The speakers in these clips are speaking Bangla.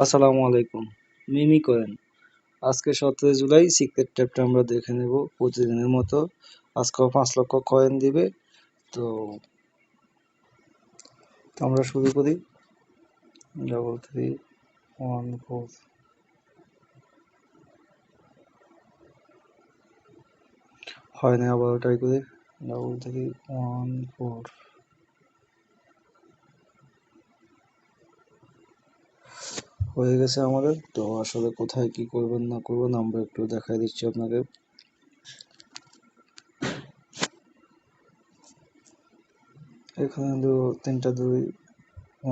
আসসালামু আলাইকুম। মিমি কয়েন। আজকে 17 জুলাই সিক্রেট ট্যাবটা আমরা দেখে নেব প্রতিদিনের মতো। আজকেও 5 লক্ষ কয়েন দিবে। তো তো আমরা শুরু করি। 3314 হয় না, আবার ট্রাই করি। 3314 হয়ে গেছে আমাদের। তো আসলে কোথায় কি করবেন না করবেন আমরা একটু দেখাই দিচ্ছি আপনাকে। এখানে 3টা 2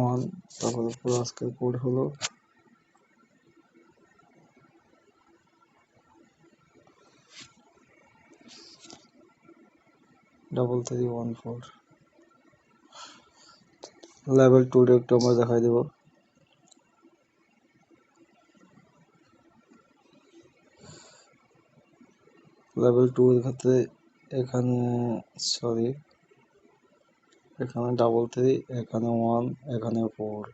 1, তারপরে পুরো আজকের কোড হলো 3314। লেভেল 2 একটু আমরা দেখাই দেব। লেভেল 2 এর ক্ষেত্রে এখানে সরি এখানে 33, এখানে 1, এখানে 4,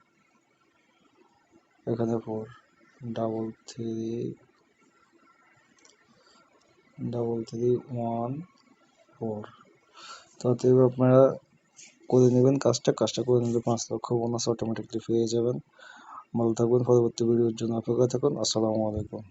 এখানে 4, 33, 1, 4। তো অতএব আপনারা করে নেবেন কাজটা করে নিলে 5 লক্ষ বোনাস অটোমেটিকলি পেয়ে যাবেন। ভালো থাকবেন, পরবর্তী ভিডিওর জন্য অপেক্ষা থাকুন। আসসালামু আলাইকুম।